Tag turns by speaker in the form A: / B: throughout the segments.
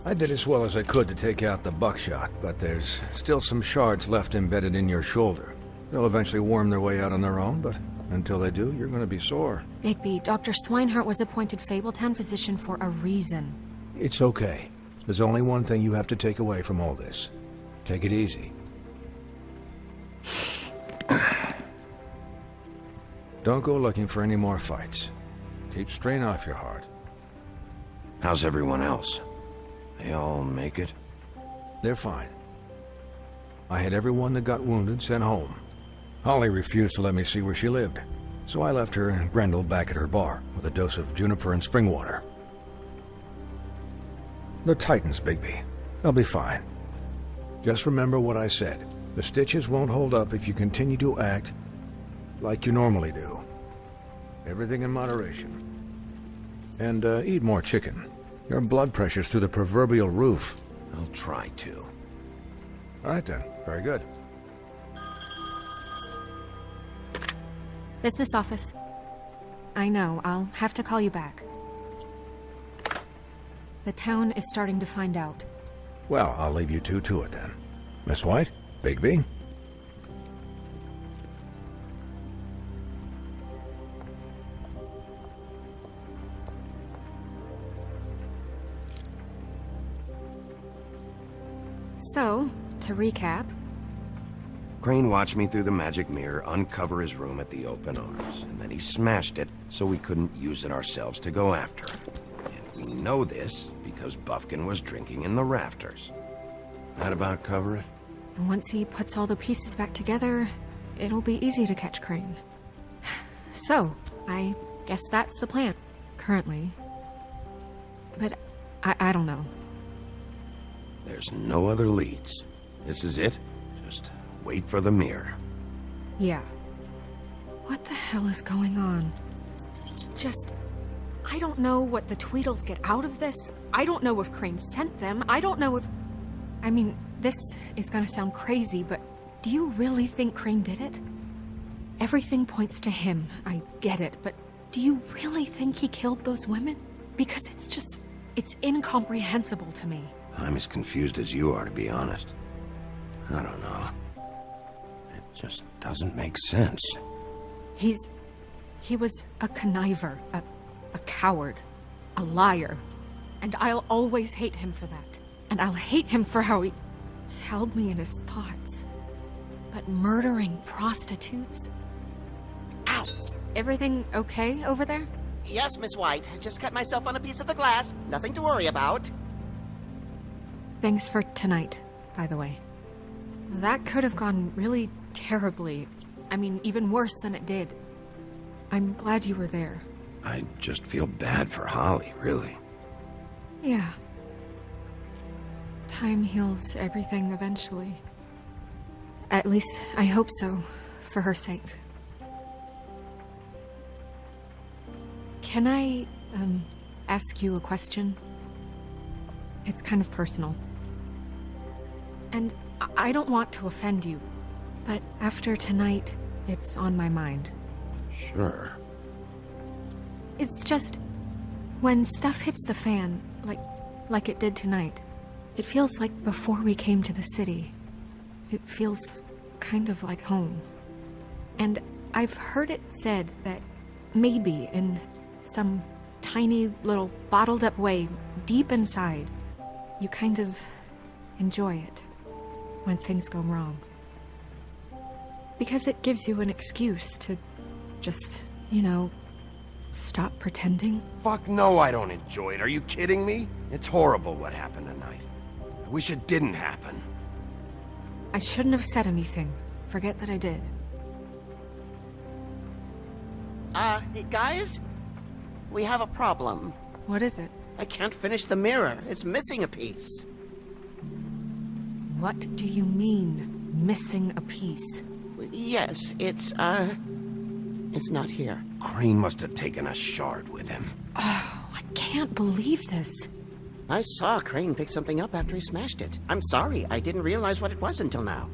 A: I did as well as I could to take out the buckshot, but there's still some shards left embedded in your shoulder. They'll eventually worm their way out on their own, but until they do, you're gonna be sore.
B: Bigby, Dr. Swinehart was appointed Fabletown physician for a reason.
A: It's okay. There's only one thing you have to take away from all this. Take it easy. Don't go looking for any more fights. Keep strain off your heart.
C: How's everyone else? They all make it?
A: They're fine. I had everyone that got wounded sent home. Holly refused to let me see where she lived, so I left her and Grendel back at her bar with a dose of juniper and spring water. They're Titans, Bigby. They'll be fine. Just remember what I said. The stitches won't hold up if you continue to act like you normally do. Everything in moderation. And eat more chicken. Your blood pressure's through the proverbial roof.
C: I'll try to.
A: All right then. Very good.
B: Business office. I know, I'll have to call you back. The town is starting to find out.
A: Well, I'll leave you two to it then. Miss White? Bigby?
B: So, to recap...
C: Crane watched me through the magic mirror uncover his room at the open arms, and then he smashed it so we couldn't use it ourselves to go after him. And we know this because Buffkin was drinking in the rafters. That about cover it?
B: And once he puts all the pieces back together, it'll be easy to catch Crane. So, I guess that's the plan, currently. But I don't know.
C: There's no other leads. This is it. Just wait for the mirror.
B: Yeah. What the hell is going on? I don't know what the Tweedles get out of this. I don't know if Crane sent them. I don't know if... I mean, this is gonna sound crazy, but do you really think Crane did it? Everything points to him. I get it, but do you really think he killed those women? Because it's incomprehensible to me.
C: I'm as confused as you are, to be honest. I don't know. It just doesn't make sense.
B: He was a conniver, a coward, a liar. And I'll always hate him for that. And I'll hate him for how he held me in his thoughts. But murdering prostitutes? Ow! Everything okay over there?
D: Yes, Miss White. I just cut myself on a piece of the glass. Nothing to worry about.
B: Thanks for tonight, by the way. That could have gone really terribly. I mean, even worse than it did. I'm glad you were there.
C: I just feel bad for Holly, really.
B: Yeah. Time heals everything eventually. At least, I hope so, for her sake. Can I, ask you a question? It's kind of personal. And I don't want to offend you, but after tonight, it's on my mind.
C: Sure.
B: It's just, when stuff hits the fan, like it did tonight, it feels like before we came to the city. It feels kind of like home. And I've heard it said that maybe in some tiny little bottled up way deep inside, you kind of enjoy it when things go wrong. Because it gives you an excuse to just, you know, stop pretending.
C: Fuck no, I don't enjoy it. Are you kidding me? It's horrible what happened tonight. I wish it didn't happen.
B: I shouldn't have said anything. Forget that I did.
D: Hey, guys? We have a problem.
B: What is it?
D: I can't finish the mirror. It's missing a piece.
B: What do you mean, missing a piece?
D: Yes, it's not here.
C: Crane must have taken a shard with him.
B: Oh, I can't believe this.
D: I saw Crane pick something up after he smashed it. I'm sorry, I didn't realize what it was until now.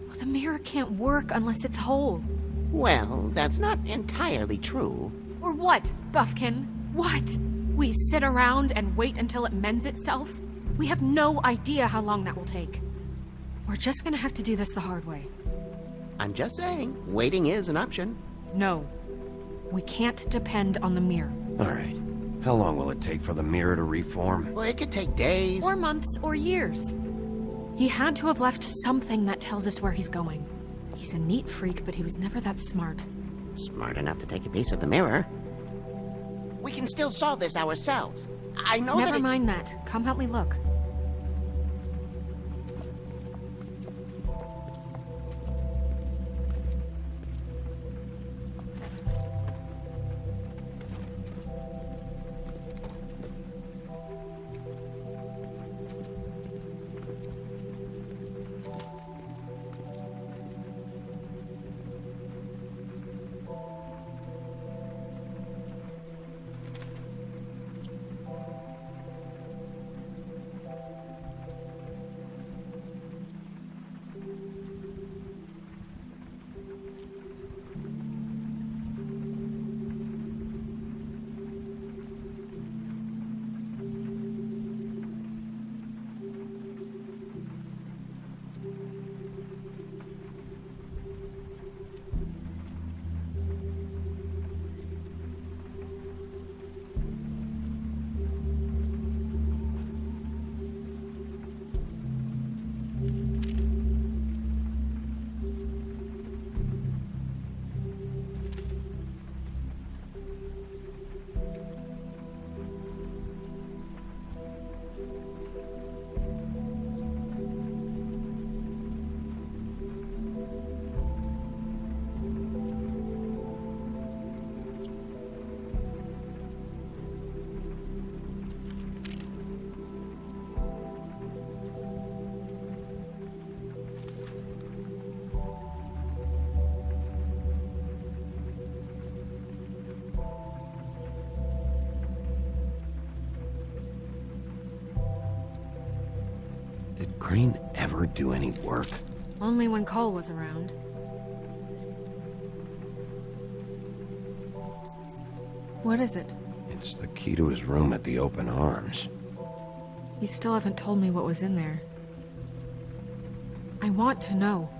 B: Well, the mirror can't work unless it's whole.
D: Well, that's not entirely true.
B: Or what, Buffkin? What? We sit around and wait until it mends itself? We have no idea how long that will take. We're just gonna have to do this the hard way.
D: I'm just saying, waiting is an option.
B: No. We can't depend on the mirror.
C: All right. How long will it take for the mirror to reform?
D: Well, it could take days.
B: Or months, or years. He had to have left something that tells us where he's going. He's a neat freak, but he was never that smart.
D: Smart enough to take a piece of the mirror. We can still solve this ourselves. I know that
B: Never mind that. Come help me look.
C: Did Crane ever do any work?
B: Only when Cole was around. What is it?
C: It's the key to his room at the Open Arms.
B: You still haven't told me what was in there. I want to know.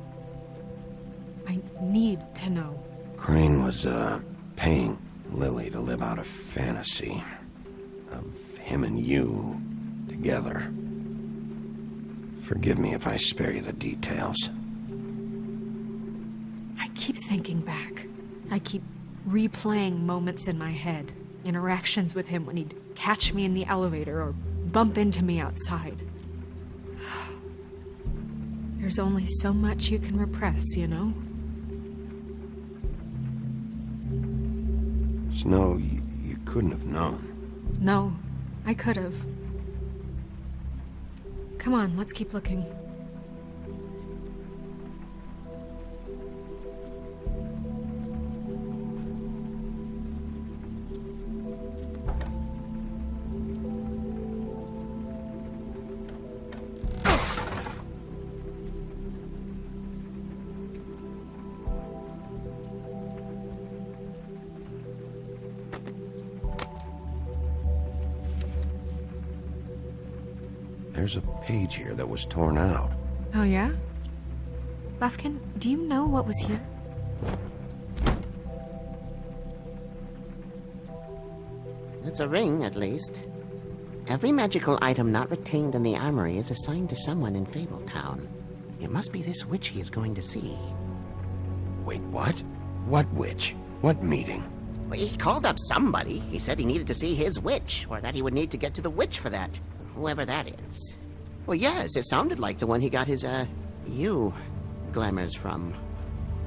B: I need to know.
C: Crane was, paying Lily to live out a fantasy of him and you together. Forgive me if I spare you the details.
B: I keep thinking back. I keep replaying moments in my head. Interactions with him when he'd catch me in the elevator or bump into me outside. There's only so much you can repress, you know?
C: Snow, you couldn't have known.
B: No, I could have. Come on, let's keep looking.
C: There's a page here that was torn out.
B: Oh, yeah? Buffkin, do you know what was here?
D: It's a ring, at least. Every magical item not retained in the armory is assigned to someone in Fabletown. It must be this witch he is going to see.
C: Wait, what? What witch? What meeting?
D: Well, he called up somebody. He said he needed to see his witch, or that he would need to get to the witch for that. Whoever that is. Well, yes, it sounded like the one he got his, glamours from.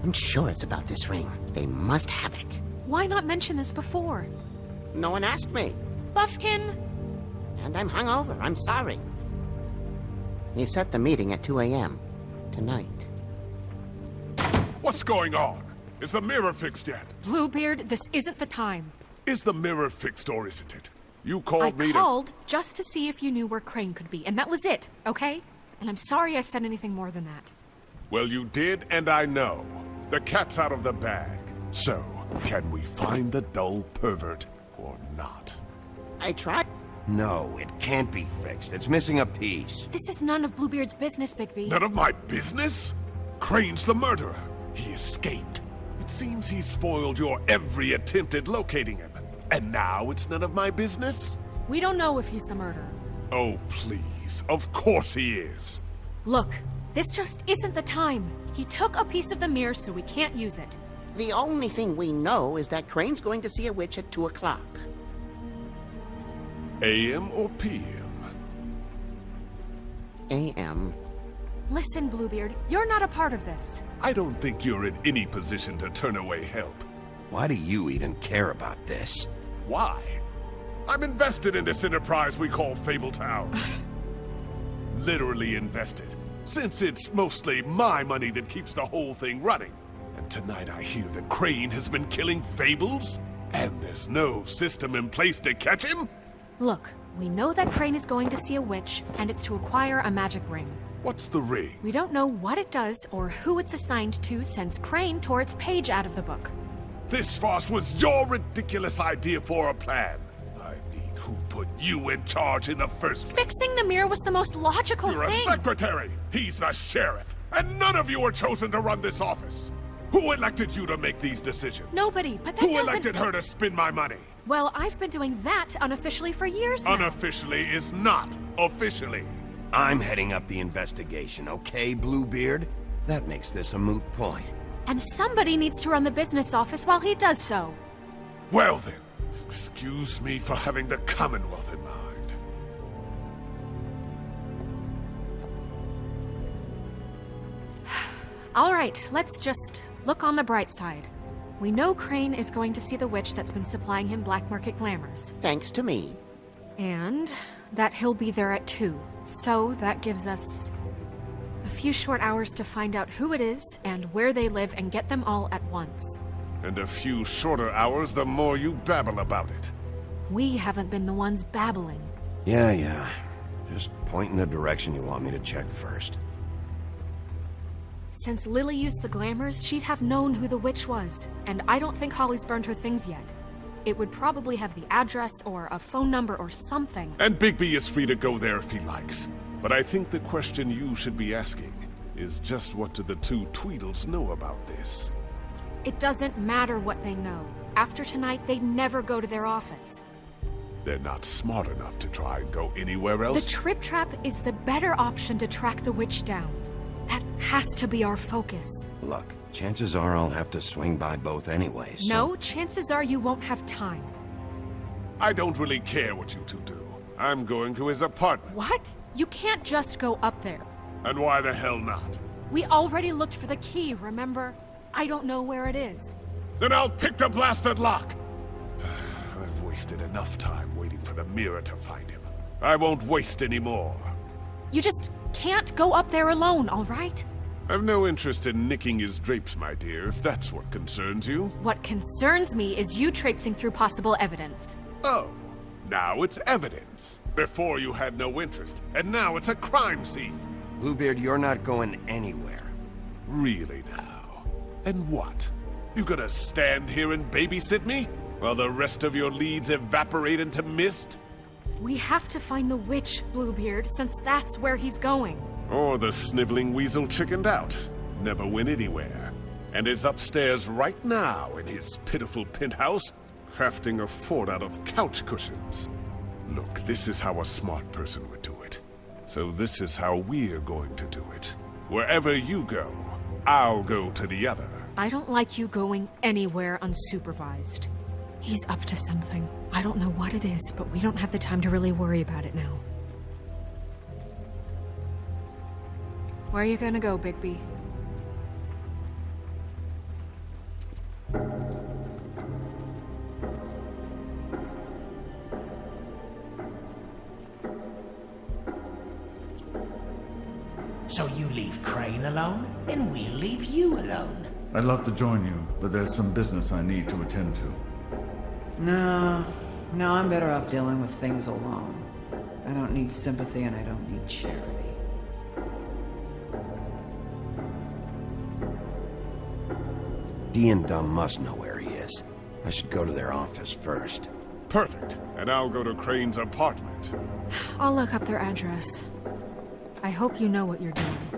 D: I'm sure it's about this ring. They must have it.
B: Why not mention this before?
D: No one asked me.
B: Buffkin!
D: And I'm hungover. I'm sorry. He set the meeting at 2 a.m. tonight.
E: What's going on? Is the mirror fixed yet?
B: Bluebeard, this isn't the time.
E: Is the mirror fixed or isn't it? You called me
B: I
E: to...
B: called just to see if you knew where Crane could be, and that was it, okay? And I'm sorry I said anything more than that.
E: Well, you did, and I know. The cat's out of the bag. So, can we find the dull pervert or not?
D: I tried.
C: No, it can't be fixed. It's missing a piece.
B: This is none of Bluebeard's business, Bigby.
E: None of my business? Crane's the murderer. He escaped. It seems he spoiled your every attempt at locating him. And now it's none of my business?
B: We don't know if he's the murderer.
E: Oh, please. Of course he is.
B: Look, this just isn't the time. He took a piece of the mirror, so we can't use it.
D: The only thing we know is that Crane's going to see a witch at 2 o'clock.
E: AM or PM?
D: AM.
B: Listen, Bluebeard, you're not a part of this.
E: I don't think you're in any position to turn away help.
C: Why do you even care about this?
E: Why? I'm invested in this enterprise we call Fabletown. Literally invested, since it's mostly my money that keeps the whole thing running. And tonight I hear that Crane has been killing Fables, and there's no system in place to catch him?
B: Look, we know that Crane is going to see a witch, and it's to acquire a magic ring.
E: What's the ring?
B: We don't know what it does or who it's assigned to since Crane tore its page out of the book.
E: This farce was your ridiculous idea for a plan. I mean, who put you in charge in the first place?
B: Fixing the mirror was the most logical
E: You're
B: thing.
E: a secretary! He's the sheriff! And none of you were chosen to run this office! Who elected you to make these decisions?
B: Nobody, but that
E: Who
B: doesn't...
E: elected her to spend my money?
B: Well, I've been doing that unofficially for years now.
E: Unofficially is not officially.
C: I'm heading up the investigation, okay, Bluebeard? That makes this a moot point.
B: And somebody needs to run the business office while he does so.
E: Well then, excuse me for having the Commonwealth in mind.
B: All right, let's just look on the bright side. We know Crane is going to see the witch that's been supplying him black market glamours.
D: Thanks to me.
B: And that he'll be there at 2. So that gives us a few short hours to find out who it is and where they live and get them all at once.
E: And a few shorter hours the more you babble about it.
B: We haven't been the ones babbling.
C: Yeah. Just point in the direction you want me to check first.
B: Since Lily used the glamours, she'd have known who the witch was, and I don't think Holly's burned her things yet. It would probably have the address or a phone number or something.
E: And Bigby is free to go there if he likes. But I think the question you should be asking is just what do the two Tweedles know about this?
B: It doesn't matter what they know. After tonight, they'd never go to their office.
E: They're not smart enough to try and go anywhere else.
B: The Trip Trap is the better option to track the witch down. That has to be our focus.
C: Look, chances are I'll have to swing by both anyways. so-
B: No, chances are you won't have time.
E: I don't really care what you two do. I'm going to his apartment.
B: What? You can't just go up there.
E: And why the hell not?
B: We already looked for the key, remember? I don't know where it is.
E: Then I'll pick the blasted lock! I've wasted enough time waiting for the mirror to find him. I won't waste any more.
B: You just can't go up there alone, all right?
E: I've no interest in nicking his drapes, my dear, if that's what concerns you.
B: What concerns me is you traipsing through possible evidence.
E: Oh, now it's evidence. Before you had no interest, and now it's a crime scene.
C: Bluebeard, you're not going anywhere.
E: Really now? And what? You gonna stand here and babysit me? While the rest of your leads evaporate into mist?
B: We have to find the witch, Bluebeard, since that's where he's going.
E: Or the sniveling weasel chickened out. Never went anywhere. And is upstairs right now in his pitiful penthouse, crafting a fort out of couch cushions. Look, this is how a smart person would do it. So this is how we're going to do it. Wherever you go, I'll go to the other.
B: I don't like you going anywhere unsupervised. He's up to something. I don't know what it is, but we don't have the time to really worry about it now. Where are you gonna go, Bigby?
F: So you leave Crane alone, and we'll leave you alone.
G: I'd love to join you, but there's some business I need to attend to.
H: No, I'm better off dealing with things alone. I don't need sympathy and I don't need charity.
C: Dee and Dumb must know where he is. I should go to their office first.
E: Perfect. And I'll go to Crane's apartment.
B: I'll look up their address. I hope you know what you're doing.